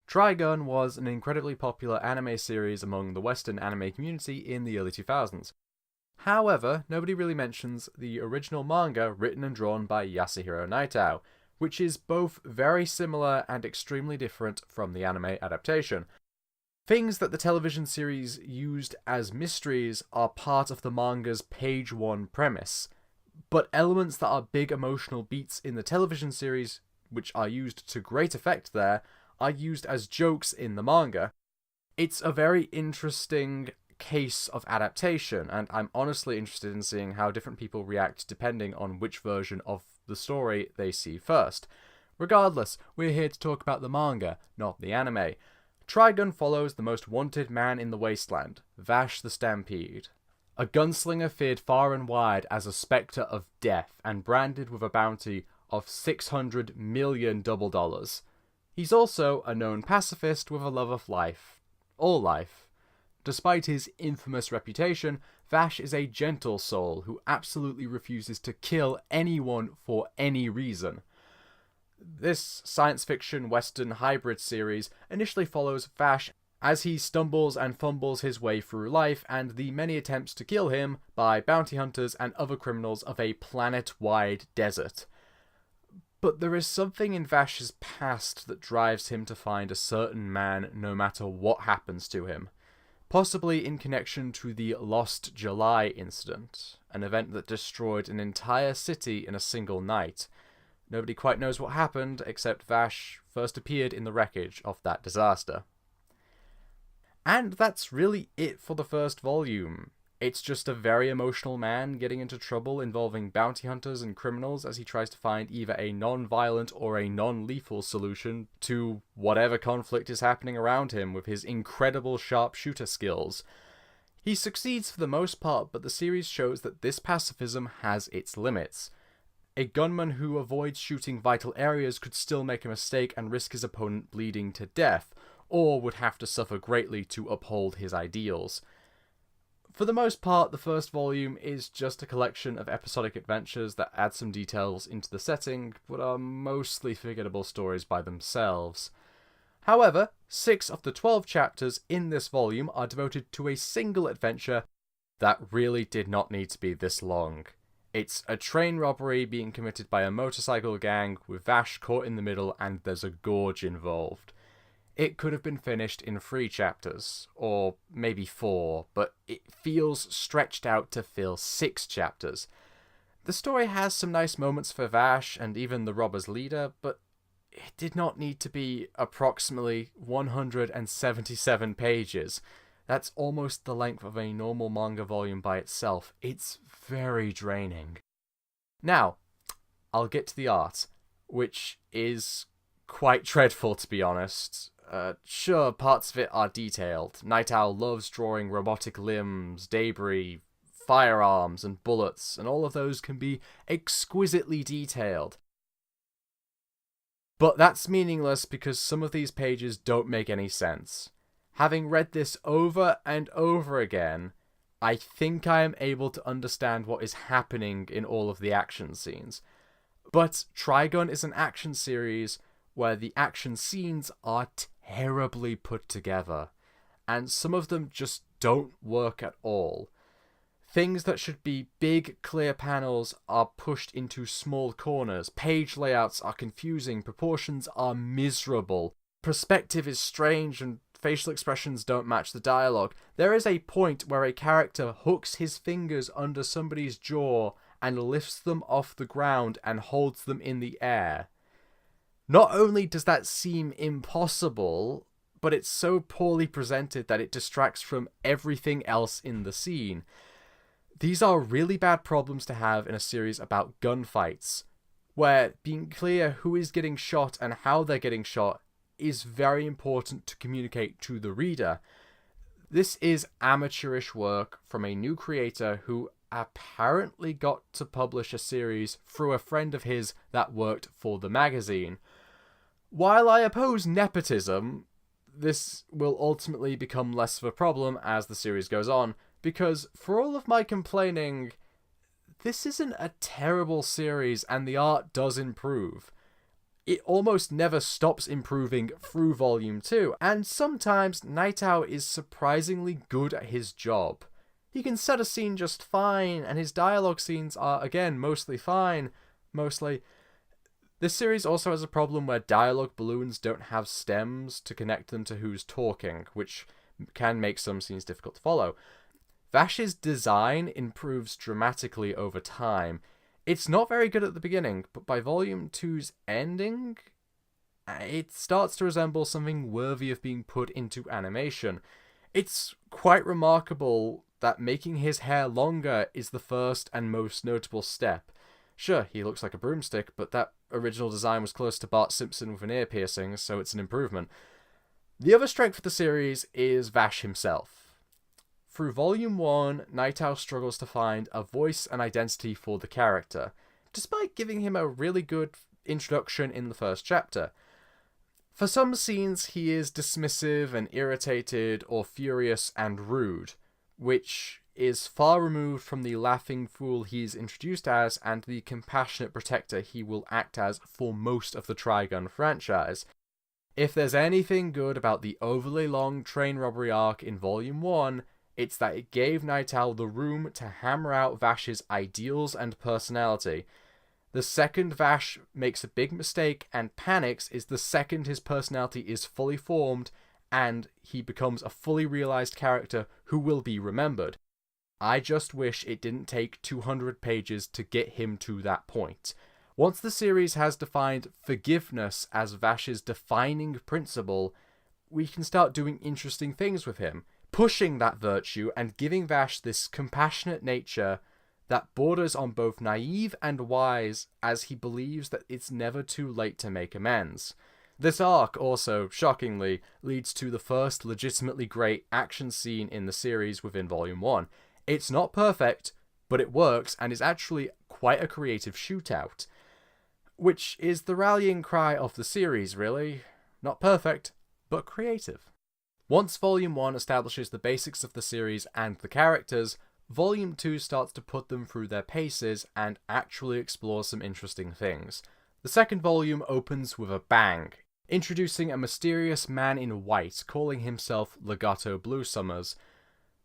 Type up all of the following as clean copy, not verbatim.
Trigun was an incredibly popular anime series among the Western anime community in the early 2000s. However, nobody really mentions the original manga written and drawn by Yasuhiro Naitao, which is both very similar and extremely different from the anime adaptation. Things that the television series used as mysteries are part of the manga's page 1 premise, but elements that are big emotional beats in the television series, which are used to great effect there, are used as jokes in the manga. It's a very interesting case of adaptation, and I'm honestly interested in seeing how different people react depending on which version of the story they see first. Regardless, we're here to talk about the manga, not the anime. Trigun follows the most wanted man in the wasteland, Vash the Stampede. A gunslinger feared far and wide as a spectre of death and branded with a bounty of 600 million double dollars. He's also a known pacifist with a love of life. All life. Despite his infamous reputation, Vash is a gentle soul who absolutely refuses to kill anyone for any reason. This science fiction western hybrid series initially follows Vash as he stumbles and fumbles his way through life and the many attempts to kill him by bounty hunters and other criminals of a planet-wide desert. But there is something in Vash's past that drives him to find a certain man no matter what happens to him. Possibly in connection to the Lost July incident, an event that destroyed an entire city in a single night. Nobody quite knows what happened, except Vash first appeared in the wreckage of that disaster. And that's really it for the first volume. It's just a very emotional man getting into trouble involving bounty hunters and criminals as he tries to find either a non-violent or a non-lethal solution to whatever conflict is happening around him with his incredible sharpshooter skills. He succeeds for the most part, but the series shows that this pacifism has its limits. A gunman who avoids shooting vital areas could still make a mistake and risk his opponent bleeding to death, or would have to suffer greatly to uphold his ideals. For the most part, the first volume is just a collection of episodic adventures that add some details into the setting, but are mostly forgettable stories by themselves. However, 6 of the 12 chapters in this volume are devoted to a single adventure that really did not need to be this long. It's a train robbery being committed by a motorcycle gang with Vash caught in the middle and there's a gorge involved. It could have been finished in 3 chapters, or maybe 4, but it feels stretched out to fill 6 chapters. The story has some nice moments for Vash and even the robber's leader, but it did not need to be approximately 177 pages. That's almost the length of a normal manga volume by itself. It's very draining. Now, I'll get to the art, which is quite dreadful to be honest. Sure, parts of it are detailed. Naitao loves drawing robotic limbs, debris, firearms, and bullets, and all of those can be exquisitely detailed. But that's meaningless because some of these pages don't make any sense. Having read this over and over again, I think I am able to understand what is happening in all of the action scenes. But Trigun is an action series where the action scenes are terribly put together, and some of them just don't work at all. Things that should be big, clear panels are pushed into small corners, page layouts are confusing, proportions are miserable, perspective is strange, and facial expressions don't match the dialogue. There is a point where a character hooks his fingers under somebody's jaw and lifts them off the ground and holds them in the air. Not only does that seem impossible, but it's so poorly presented that it distracts from everything else in the scene. These are really bad problems to have in a series about gunfights, where being clear who is getting shot and how they're getting shot is very important to communicate to the reader. This is amateurish work from a new creator who apparently got to publish a series through a friend of his that worked for the magazine. While I oppose nepotism, this will ultimately become less of a problem as the series goes on, because for all of my complaining, this isn't a terrible series and the art does improve. It almost never stops improving through Volume 2, and sometimes Night Owl is surprisingly good at his job. He can set a scene just fine, and his dialogue scenes are, again, mostly fine. Mostly. This series also has a problem where dialogue balloons don't have stems to connect them to who's talking, which can make some scenes difficult to follow. Vash's design improves dramatically over time. It's not very good at the beginning, but by Volume 2's ending, it starts to resemble something worthy of being put into animation. It's quite remarkable that making his hair longer is the first and most notable step. Sure, he looks like a broomstick, but that original design was close to Bart Simpson with an ear piercing, so it's an improvement. The other strength of the series is Vash himself. Through Volume 1, Night Owl struggles to find a voice and identity for the character, despite giving him a really good introduction in the first chapter. For some scenes, he is dismissive and irritated or furious and rude, which is far removed from the laughing fool he's introduced as and the compassionate protector he will act as for most of the Trigun franchise. If there's anything good about the overly long train robbery arc in Volume 1, it's that it gave Night Owl the room to hammer out Vash's ideals and personality. The second Vash makes a big mistake and panics is the second his personality is fully formed and he becomes a fully realized character who will be remembered. I just wish it didn't take 200 pages to get him to that point. Once the series has defined forgiveness as Vash's defining principle, we can start doing interesting things with him, pushing that virtue and giving Vash this compassionate nature that borders on both naive and wise as he believes that it's never too late to make amends. This arc also, shockingly, leads to the first legitimately great action scene in the series within Volume 1. It's not perfect, but it works and is actually quite a creative shootout. Which is the rallying cry of the series, really. Not perfect, but creative. Once Volume 1 establishes the basics of the series and the characters, Volume 2 starts to put them through their paces and actually explore some interesting things. The second volume opens with a bang, introducing a mysterious man in white calling himself Legato Bluesummers.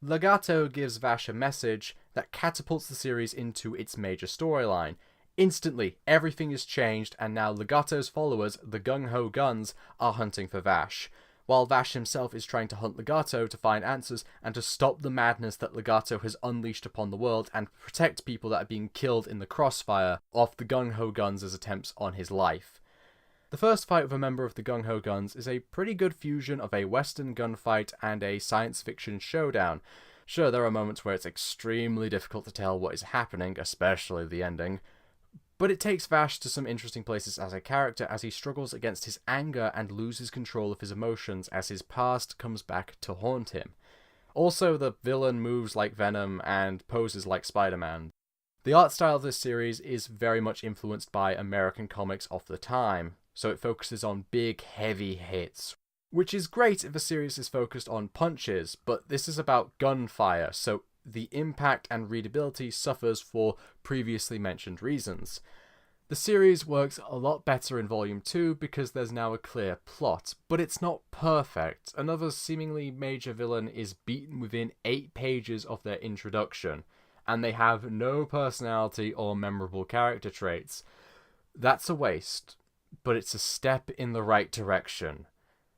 Legato gives Vash a message that catapults the series into its major storyline. Instantly, everything is changed, and now Legato's followers, the Gung-Ho Guns, are hunting for Vash, while Vash himself is trying to hunt Legato to find answers and to stop the madness that Legato has unleashed upon the world and protect people that are being killed in the crossfire of the Gung-Ho Guns' attempts on his life. The first fight with a member of the Gung-Ho Guns is a pretty good fusion of a western gunfight and a science fiction showdown. Sure, there are moments where it's extremely difficult to tell what is happening, especially the ending, but it takes Vash to some interesting places as a character as he struggles against his anger and loses control of his emotions as his past comes back to haunt him. Also, the villain moves like Venom and poses like Spider-Man. The art style of this series is very much influenced by American comics of the time, so it focuses on big, heavy hits, which is great if a series is focused on punches, but this is about gunfire, so the impact and readability suffers for previously mentioned reasons. The series works a lot better in Volume 2 because there's now a clear plot, but it's not perfect. Another seemingly major villain is beaten within 8 pages of their introduction, and they have no personality or memorable character traits. That's a waste, but it's a step in the right direction.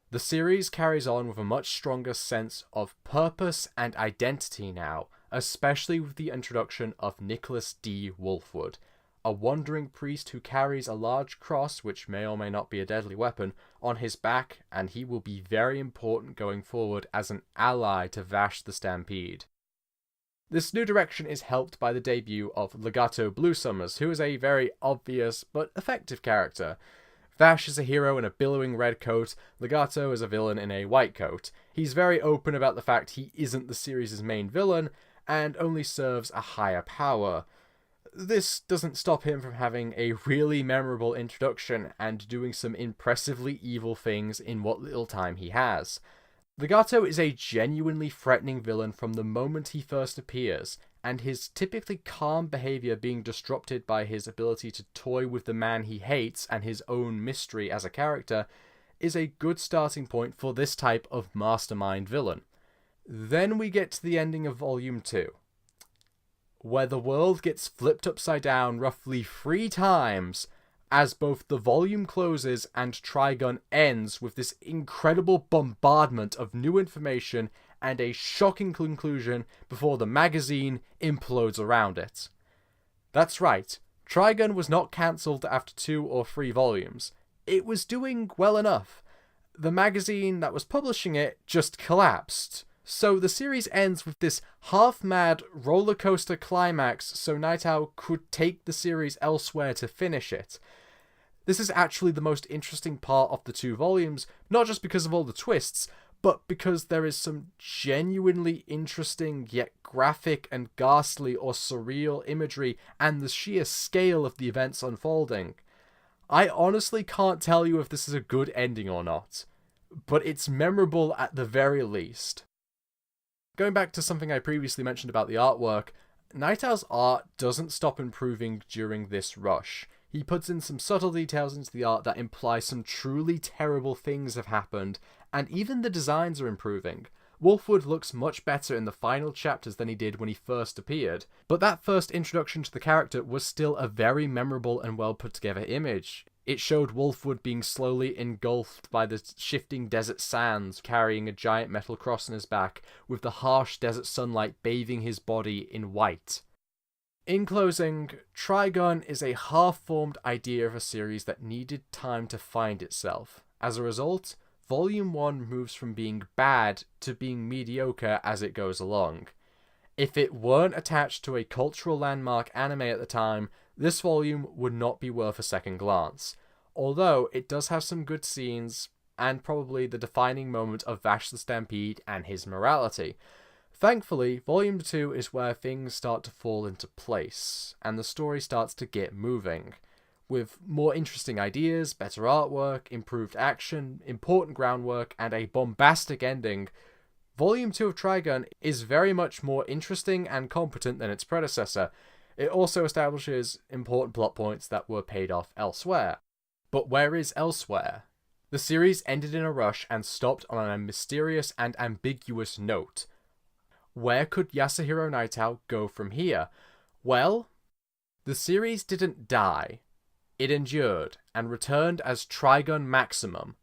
The series carries on with a much stronger sense of purpose and identity now, especially with the introduction of Nicholas D. Wolfwood, a wandering priest who carries a large cross, which may or may not be a deadly weapon, on his back, and he will be very important going forward as an ally to Vash the Stampede. This new direction is helped by the debut of Legato Bluesummers, who is a very obvious but effective character. Vash is a hero in a billowing red coat, Legato is a villain in a white coat. He's very open about the fact he isn't the series' main villain, and only serves a higher power. This doesn't stop him from having a really memorable introduction and doing some impressively evil things in what little time he has. Legato is a genuinely threatening villain from the moment he first appears, and his typically calm behavior being disrupted by his ability to toy with the man he hates and his own mystery as a character, is a good starting point for this type of mastermind villain. Then we get to the ending of Volume 2, where the world gets flipped upside down roughly 3 times, as both the volume closes and Trigun ends with this incredible bombardment of new information and a shocking conclusion before the magazine implodes around it. That's right, Trigun was not cancelled after 2 or 3 volumes. It was doing well enough. The magazine that was publishing it just collapsed. So the series ends with this half-mad roller coaster climax so Night Owl could take the series elsewhere to finish it. This is actually the most interesting part of the 2 volumes, not just because of all the twists, but because there is some genuinely interesting yet graphic and ghastly or surreal imagery and the sheer scale of the events unfolding. I honestly can't tell you if this is a good ending or not, but it's memorable at the very least. Going back to something I previously mentioned about the artwork, Night Owl's art doesn't stop improving during this rush. He puts in some subtle details into the art that imply some truly terrible things have happened, and even the designs are improving. Wolfwood looks much better in the final chapters than he did when he first appeared, but that first introduction to the character was still a very memorable and well put together image. It showed Wolfwood being slowly engulfed by the shifting desert sands, carrying a giant metal cross on his back, with the harsh desert sunlight bathing his body in white. In closing, Trigun is a half-formed idea of a series that needed time to find itself. As a result, Volume 1 moves from being bad to being mediocre as it goes along. If it weren't attached to a cultural landmark anime at the time, this volume would not be worth a second glance, although it does have some good scenes, and probably the defining moment of Vash the Stampede and his morality. Thankfully, Volume 2 is where things start to fall into place, and the story starts to get moving. With more interesting ideas, better artwork, improved action, important groundwork, and a bombastic ending, Volume 2 of Trigun is very much more interesting and competent than its predecessor. It also establishes important plot points that were paid off elsewhere. But where is elsewhere? The series ended in a rush and stopped on a mysterious and ambiguous note. Where could Yasuhiro Night Owl go from here? Well, the series didn't die. It endured and returned as Trigun Maximum,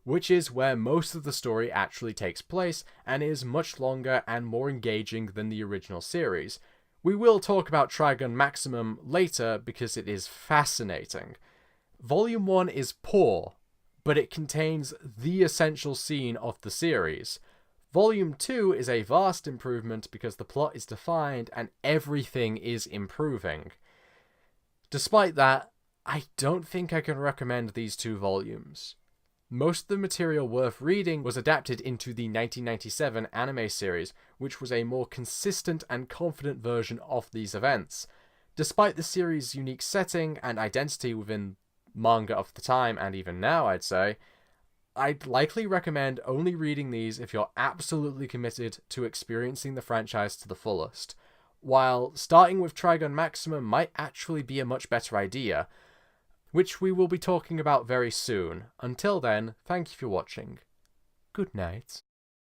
which is where most of the story actually takes place and is much longer and more engaging than the original series. We will talk about Trigun Maximum later because it is fascinating. Volume 1 is poor, but it contains the essential scene of the series. Volume 2 is a vast improvement because the plot is defined and everything is improving. Despite that, I don't think I can recommend these 2 volumes. Most of the material worth reading was adapted into the 1997 anime series, which was a more consistent and confident version of these events. Despite the series' unique setting and identity within manga of the time, and even now I'd say, I'd likely recommend only reading these if you're absolutely committed to experiencing the franchise to the fullest, while starting with Trigun Maximum might actually be a much better idea, which we will be talking about very soon. Until then, thank you for watching. Good night.